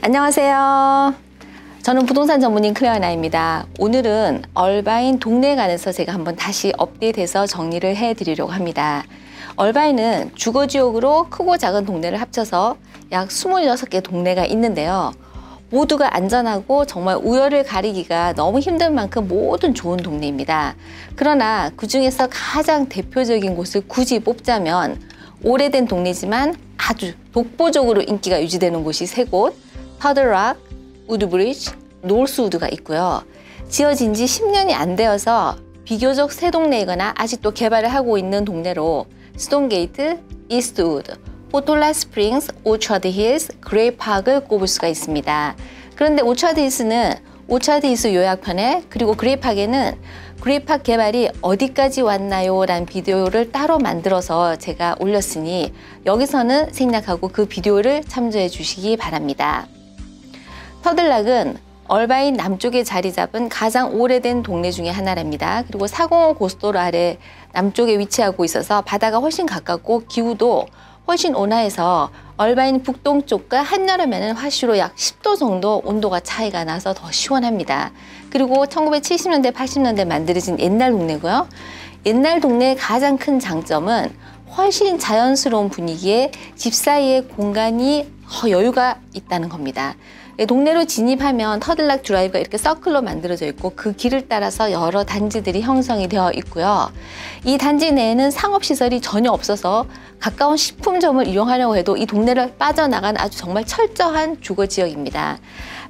안녕하세요. 저는 부동산 전문인 클레어나입니다. 오늘은 얼바인 동네에 관해서 제가 한번 다시 업데이트해서 정리를 해드리려고 합니다. 얼바인은 주거지역으로 크고 작은 동네를 합쳐서 약 26개 동네가 있는데요. 모두가 안전하고 정말 우열을 가리기가 너무 힘든 만큼 모든 좋은 동네입니다. 그러나 그 중에서 가장 대표적인 곳을 굳이 뽑자면 오래된 동네지만 아주 독보적으로 인기가 유지되는 곳이 3곳, 터들락, 우드브리지, 노스우드가 있고요. 지어진 지 10년이 안 되어서 비교적 새 동네이거나 아직도 개발을 하고 있는 동네로 스톤게이트, 이스트우드, 포톨라 스프링스, 오처드 힐스, 그레이파크를 꼽을 수가 있습니다. 그런데 오처드 힐스는 오처드 힐스 요약편에, 그리고 그레이파크에는 그레이파크 개발이 어디까지 왔나요? 라는 비디오를 따로 만들어서 제가 올렸으니 여기서는 생략하고 그 비디오를 참조해 주시기 바랍니다. 터들락은 얼바인 남쪽에 자리 잡은 가장 오래된 동네 중에 하나랍니다. 그리고 405 고속도로 아래 남쪽에 위치하고 있어서 바다가 훨씬 가깝고 기후도 훨씬 온화해서 얼바인 북동쪽과 한여름에는 화시로 약 10도 정도 온도가 차이가 나서 더 시원합니다. 그리고 1970년대, 80년대 만들어진 옛날 동네고요. 옛날 동네의 가장 큰 장점은 훨씬 자연스러운 분위기에 집 사이에 공간이 여유가 있다는 겁니다. 동네로 진입하면 터들락 드라이브가 이렇게 서클로 만들어져 있고 그 길을 따라서 여러 단지들이 형성이 되어 있고요. 이 단지 내에는 상업시설이 전혀 없어서 가까운 식품점을 이용하려고 해도 이 동네를 빠져나간 아주 정말 철저한 주거지역입니다.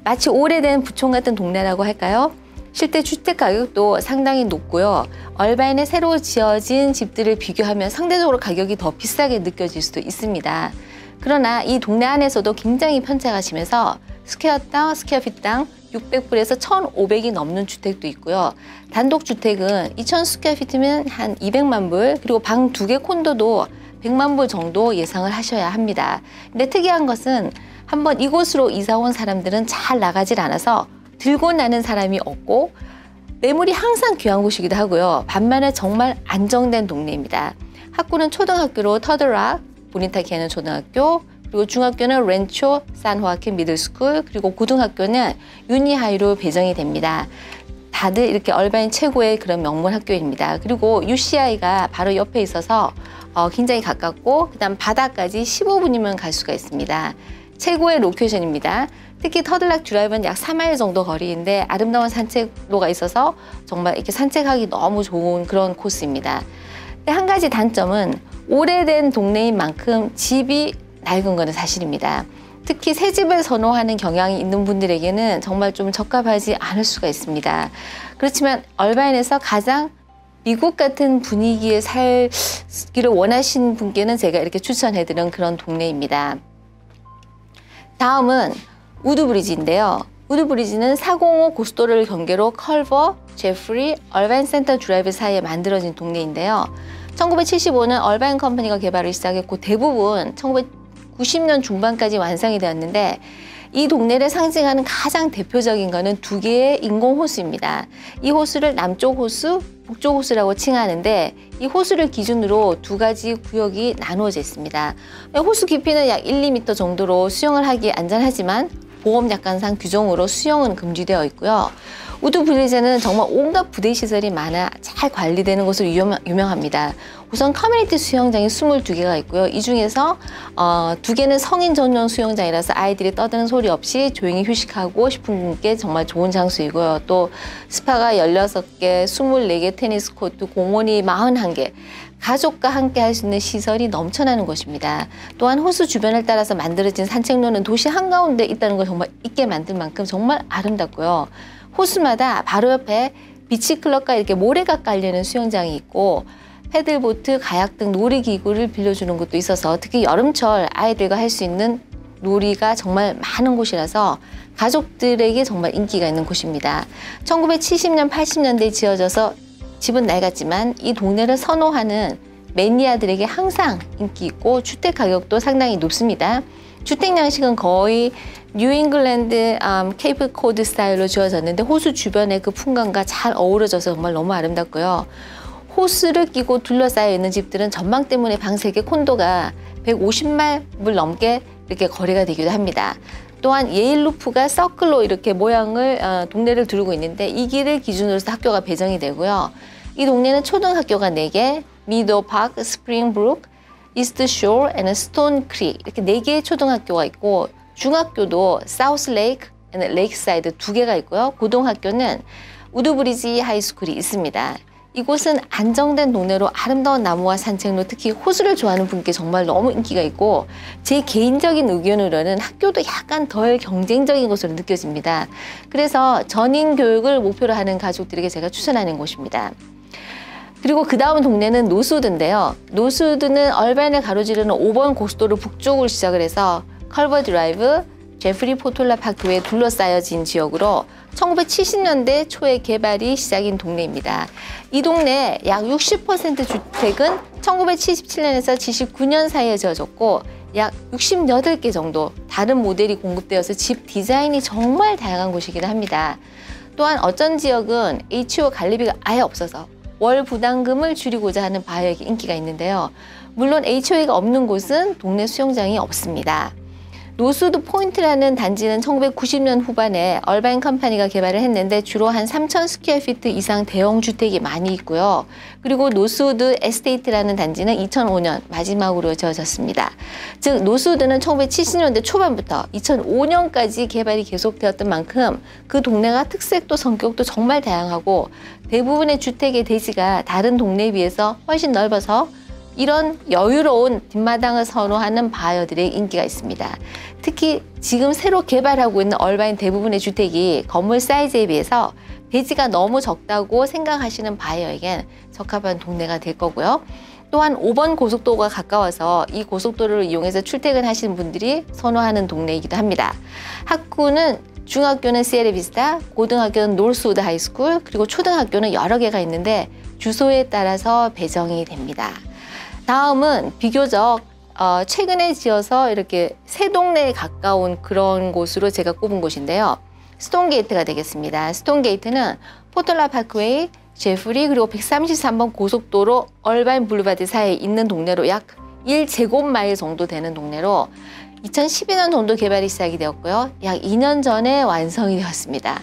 마치 오래된 부촌 같은 동네라고 할까요? 실제 주택 가격도 상당히 높고요. 얼바인에 새로 지어진 집들을 비교하면 상대적으로 가격이 더 비싸게 느껴질 수도 있습니다. 그러나 이 동네 안에서도 굉장히 편차가 심해서 스퀘어당, 스퀘어핏당 600불에서 1,500이 넘는 주택도 있고요. 단독주택은 2,000 스퀘어피트면 한 200만 불, 그리고 방 2개 콘도도 100만 불 정도 예상을 하셔야 합니다. 근데 특이한 것은 한번 이곳으로 이사 온 사람들은 잘 나가질 않아서 들고 나는 사람이 없고 매물이 항상 귀한 곳이기도 하고요. 반면에 정말 안정된 동네입니다. 학구는 초등학교로 터들락, 보니타키에는 초등학교, 그리고 중학교는 렌초, 산호아킨 미들스쿨, 그리고 고등학교는 유니하이로 배정이 됩니다. 다들 이렇게 얼바인 최고의 그런 명문 학교입니다. 그리고 UCI가 바로 옆에 있어서 굉장히 가깝고 그다음 바다까지 15분이면 갈 수가 있습니다. 최고의 로케이션입니다. 특히 터들락 드라이브는 약 3마일 정도 거리인데 아름다운 산책로가 있어서 정말 이렇게 산책하기 너무 좋은 그런 코스입니다. 근데 한 가지 단점은 오래된 동네인 만큼 집이 낡은 거는 사실입니다. 특히 새 집을 선호하는 경향이 있는 분들에게는 정말 좀 적합하지 않을 수가 있습니다. 그렇지만 얼바인에서 가장 미국 같은 분위기에 살기를 원하시는 분께는 제가 이렇게 추천해드리는 그런 동네입니다. 다음은 우드브리지인데요. 우드브리지는 405 고속도로를 경계로 컬버, 제프리, 얼바인 센터 드라이브 사이에 만들어진 동네인데요. 1975년 얼바인 컴퍼니가 개발을 시작했고 대부분 1990년 중반까지 완성이 되었는데 이 동네를 상징하는 가장 대표적인 것은 2개의 인工호수입니다. 이 호수를 남쪽 호수, 북쪽 호수라고 칭하는데 이 호수를 기준으로 2가지 구역이 나누어져 있습니다. 호수 깊이는 약 1, 2m 정도로 수영을 하기 안전하지만 보험약관상 규정으로 수영은 금지되어 있고요. 우드브리지는 정말 온갖 부대시설이 많아 잘 관리되는 곳으로 유명합니다. 우선 커뮤니티 수영장이 22개가 있고요. 이 중에서 2개는 성인 전용 수영장이라서 아이들이 떠드는 소리 없이 조용히 휴식하고 싶은 분께 정말 좋은 장소이고요. 또 스파가 16개, 24개 테니스 코트, 공원이 41개, 가족과 함께 할 수 있는 시설이 넘쳐나는 곳입니다. 또한 호수 주변을 따라서 만들어진 산책로는 도시 한가운데 있다는 걸 정말 잊게 만들 만큼 정말 아름답고요. 호수마다 바로 옆에 비치클럽과 이렇게 모래가 깔리는 수영장이 있고 패들보트, 가약 등 놀이기구를 빌려주는 곳도 있어서 특히 여름철 아이들과 할 수 있는 놀이가 정말 많은 곳이라서 가족들에게 정말 인기가 있는 곳입니다. 1970년, 80년대에 지어져서 집은 낡았지만 이 동네를 선호하는 매니아들에게 항상 인기 있고 주택 가격도 상당히 높습니다. 주택 양식은 거의 뉴잉글랜드 케이프 코드 스타일로 지어졌는데 호수 주변의 그 풍광과 잘 어우러져서 정말 너무 아름답고요. 호수를 끼고 둘러싸여 있는 집들은 전망 때문에 방 3개 콘도가 150만 불 넘게 이렇게 거래가 되기도 합니다. 또한 예일루프가 서클로 이렇게 모양을 동네를 두르고 있는데 이 길을 기준으로 해서 학교가 배정이 되고요. 이 동네는 초등학교가 4개, 미도파크, 스프링브룩, 이스트쇼어, 스톤 크릭 이렇게 4개의 초등학교가 있고 중학교도 사우스레이크, 레이크사이드 2개가 있고요. 고등학교는 우드브리지 하이스쿨이 있습니다. 이곳은 안정된 동네로 아름다운 나무와 산책로, 특히 호수를 좋아하는 분께 정말 너무 인기가 있고 제 개인적인 의견으로는 학교도 약간 덜 경쟁적인 것으로 느껴집니다. 그래서 전인 교육을 목표로 하는 가족들에게 제가 추천하는 곳입니다. 그리고 그 다음 동네는 노스우드인데요. 노스우드는 얼바인을 가로지르는 5번 고속도로 북쪽으로 시작을 해서 컬버 드라이브, 제프리 포톨라 파크에 둘러싸여진 지역으로 1970년대 초에 개발이 시작인 동네입니다. 이 동네 약 60% 주택은 1977년에서 79년 사이에 지어졌고 약 68개 정도 다른 모델이 공급되어서 집 디자인이 정말 다양한 곳이기도 합니다. 또한 어떤 지역은 HO 관리비가 아예 없어서 월 부담금을 줄이고자 하는 바이어에게 인기가 있는데요. 물론 HOA가 없는 곳은 동네 수영장이 없습니다. 노스우드 포인트라는 단지는 1990년 후반에 얼바인 컴퍼니가 개발을 했는데 주로 한 3,000 스퀘어피트 이상 대형 주택이 많이 있고요. 그리고 노스우드 에스테이트라는 단지는 2005년 마지막으로 지어졌습니다. 즉 노스우드는 1970년대 초반부터 2005년까지 개발이 계속되었던 만큼 그 동네가 특색도 성격도 정말 다양하고 대부분의 주택의 대지가 다른 동네에 비해서 훨씬 넓어서 이런 여유로운 뒷마당을 선호하는 바이어들의 인기가 있습니다. 특히 지금 새로 개발하고 있는 얼바인 대부분의 주택이 건물 사이즈에 비해서 대지가 너무 적다고 생각하시는 바이어에겐 적합한 동네가 될 거고요. 또한 5번 고속도로가 가까워서 이 고속도로를 이용해서 출퇴근하시는 분들이 선호하는 동네이기도 합니다. 학구는 중학교는 시에라비스타, 고등학교는 노스우드 하이스쿨, 그리고 초등학교는 여러 개가 있는데 주소에 따라서 배정이 됩니다. 다음은 비교적 최근에 지어서 이렇게 새 동네에 가까운 그런 곳으로 제가 꼽은 곳인데요. 스톤게이트가 되겠습니다. 스톤게이트는 포톨라 파크웨이, 제프리 그리고 133번 고속도로 얼바인 블루바드 사이에 있는 동네로 약 1제곱마일 정도 되는 동네로 2012년 정도 개발이 시작이 되었고요. 약 2년 전에 완성이 되었습니다.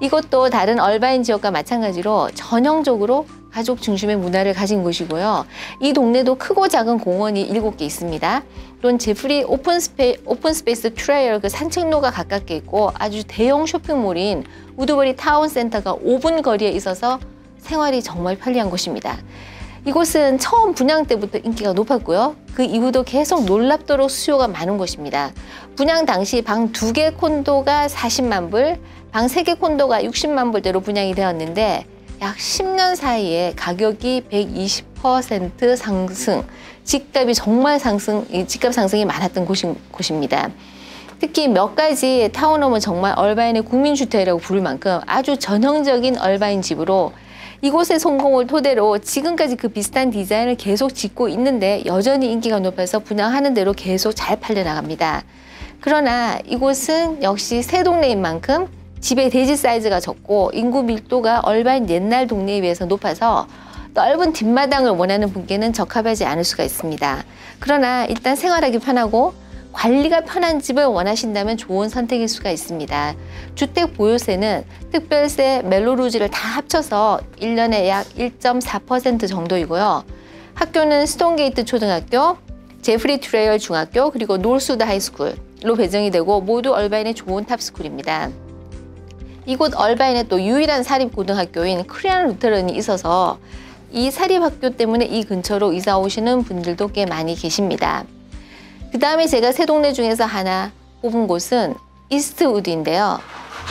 이것도 다른 얼바인 지역과 마찬가지로 전형적으로 가족 중심의 문화를 가진 곳이고요. 이 동네도 크고 작은 공원이 7개 있습니다. 또는 제프리 오픈스페이스 트레일 그 산책로가 가깝게 있고 아주 대형 쇼핑몰인 우드버리 타운센터가 5분 거리에 있어서 생활이 정말 편리한 곳입니다. 이곳은 처음 분양 때부터 인기가 높았고요. 그 이후도 계속 놀랍도록 수요가 많은 곳입니다. 분양 당시 방 2개 콘도가 40만 불, 방 3개 콘도가 60만 불대로 분양이 되었는데 약 10년 사이에 가격이 120% 상승, 집값이 정말 집값 상승이 많았던 곳입니다. 특히 몇 가지 타운홈은 정말 얼바인의 국민주택이라고 부를 만큼 아주 전형적인 얼바인 집으로 이곳의 성공을 토대로 지금까지 그 비슷한 디자인을 계속 짓고 있는데 여전히 인기가 높아서 분양하는 대로 계속 잘 팔려나갑니다. 그러나 이곳은 역시 새 동네인 만큼 집의 대지 사이즈가 적고 인구 밀도가 얼바인 옛날 동네에 비해서 높아서 넓은 뒷마당을 원하는 분께는 적합하지 않을 수가 있습니다. 그러나 일단 생활하기 편하고 관리가 편한 집을 원하신다면 좋은 선택일 수가 있습니다. 주택 보유세는 특별세, 멜로루즈를 다 합쳐서 1년에 약 1.4% 정도이고요. 학교는 스톤게이트 초등학교, 제프리 트레일 중학교, 그리고 노스우드 하이스쿨로 배정이 되고 모두 얼바인의 좋은 탑스쿨입니다. 이곳 얼바인에 또 유일한 사립고등학교인 크리안 루테런이 있어서 이 사립학교 때문에 이 근처로 이사 오시는 분들도 꽤 많이 계십니다. 그 다음에 제가 새 동네 중에서 하나 꼽은 곳은 이스트우드인데요.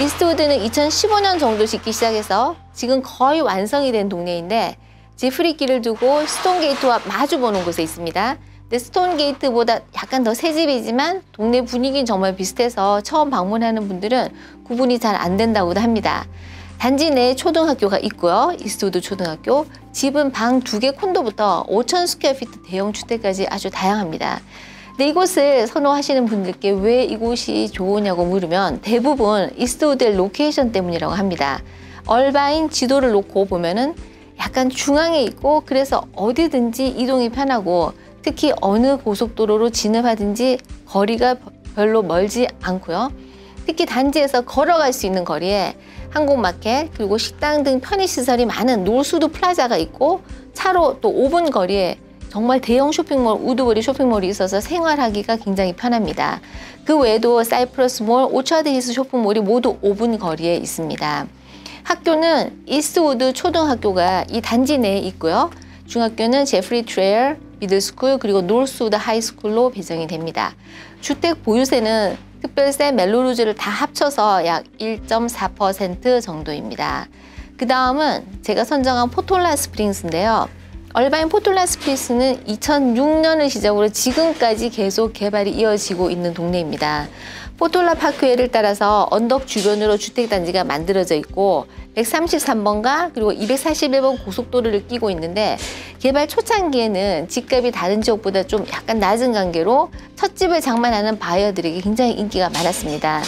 이스트우드는 2015년 정도 짓기 시작해서 지금 거의 완성이 된 동네인데 제프리 길을 두고 스톤게이트와 마주 보는 곳에 있습니다. 근데 스톤게이트보다 약간 더 새 집이지만 동네 분위기는 정말 비슷해서 처음 방문하는 분들은 구분이 잘 안 된다고도 합니다. 단지 내에 초등학교가 있고요. 이스트우드 초등학교. 집은 방 2개 콘도부터 5,000 스퀘어피트 대형 주택까지 아주 다양합니다. 근데 이곳을 선호하시는 분들께 왜 이곳이 좋으냐고 물으면 대부분 이스트우드의 로케이션 때문이라고 합니다. 얼바인 지도를 놓고 보면은 약간 중앙에 있고 그래서 어디든지 이동이 편하고 특히 어느 고속도로로 진입하든지 거리가 별로 멀지 않고요. 특히 단지에서 걸어갈 수 있는 거리에 한국마켓 그리고 식당 등 편의시설이 많은 노스우드 플라자가 있고 차로 또 5분 거리에 정말 대형 쇼핑몰 우드버리 쇼핑몰이 있어서 생활하기가 굉장히 편합니다. 그 외에도 사이프러스몰, 오처드 힐스 쇼핑몰이 모두 5분 거리에 있습니다. 학교는 이스트우드 초등학교가 이 단지 내에 있고요. 중학교는 제프리 트레일 미들스쿨 그리고 노스우드 하이스쿨로 배정이 됩니다. 주택 보유세는 특별세, 멜로루즈를 다 합쳐서 약 1.4% 정도입니다. 그 다음은 제가 선정한 포톨라 스프링스인데요. 얼바인 포톨라 스프링스는 2006년을 시작으로 지금까지 계속 개발이 이어지고 있는 동네입니다. 포톨라 파크웨이를 따라서 언덕 주변으로 주택단지가 만들어져 있고 133번가 그리고 241번 고속도로를 끼고 있는데 개발 초창기에는 집값이 다른 지역보다 좀 약간 낮은 관계로 첫 집을 장만하는 바이어들에게 굉장히 인기가 많았습니다.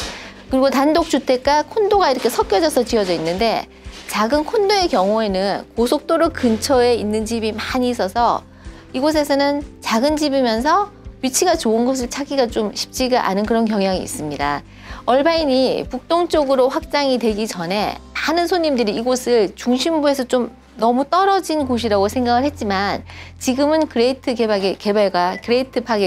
그리고 단독주택과 콘도가 이렇게 섞여져서 지어져 있는데 작은 콘도의 경우에는 고속도로 근처에 있는 집이 많이 있어서 이곳에서는 작은 집이면서 위치가 좋은 곳을 찾기가 좀 쉽지가 않은 그런 경향이 있습니다. 얼바인이 북동쪽으로 확장이 되기 전에 많은 손님들이 이곳을 중심부에서 좀 너무 떨어진 곳이라고 생각을 했지만 지금은 그레이트 파크의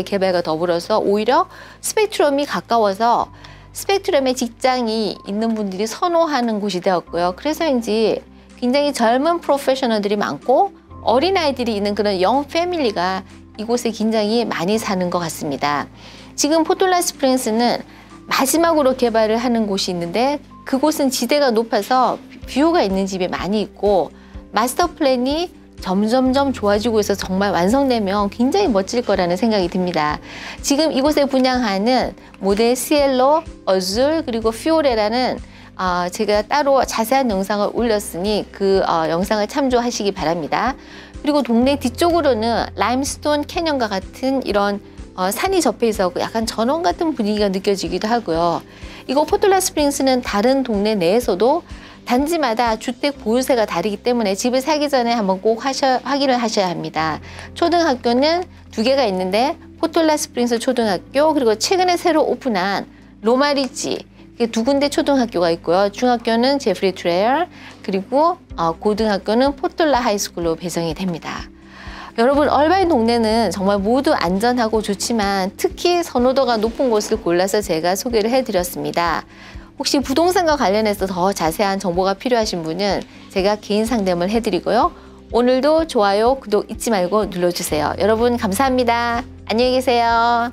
개발과 더불어서 오히려 스펙트럼이 가까워서 스펙트럼에 직장이 있는 분들이 선호하는 곳이 되었고요. 그래서인지 굉장히 젊은 프로페셔널들이 많고 어린아이들이 있는 그런 영 패밀리가 이곳에 굉장히 많이 사는 것 같습니다. 지금 포톨라 스프링스는 마지막으로 개발을 하는 곳이 있는데 그곳은 지대가 높아서 뷰가 있는 집이 많이 있고 마스터 플랜이 점점점 좋아지고 있어서 정말 완성되면 굉장히 멋질 거라는 생각이 듭니다. 지금 이곳에 분양하는 모델 시엘로, 어줄 그리고 피오레라는 제가 따로 자세한 영상을 올렸으니 그 영상을 참조하시기 바랍니다. 그리고 동네 뒤쪽으로는 라임스톤 캐년과 같은 이런 산이 접해 있어 약간 전원 같은 분위기가 느껴지기도 하고요. 이곳 포톨라 스프링스는 다른 동네 내에서도 단지마다 주택 보유세가 다르기 때문에 집을 사기 전에 한번 꼭 확인을 하셔야 합니다. 초등학교는 2개가 있는데 포톨라 스프링스 초등학교 그리고 최근에 새로 오픈한 로마리지 2군데 초등학교가 있고요. 중학교는 제프리 트레일 그리고 고등학교는 포톨라 하이스쿨로 배정이 됩니다. 여러분 얼바인 동네는 정말 모두 안전하고 좋지만 특히 선호도가 높은 곳을 골라서 제가 소개를 해드렸습니다. 혹시 부동산과 관련해서 더 자세한 정보가 필요하신 분은 제가 개인 상담을 해드리고요. 오늘도 좋아요, 구독 잊지 말고 눌러주세요. 여러분 감사합니다. 안녕히 계세요.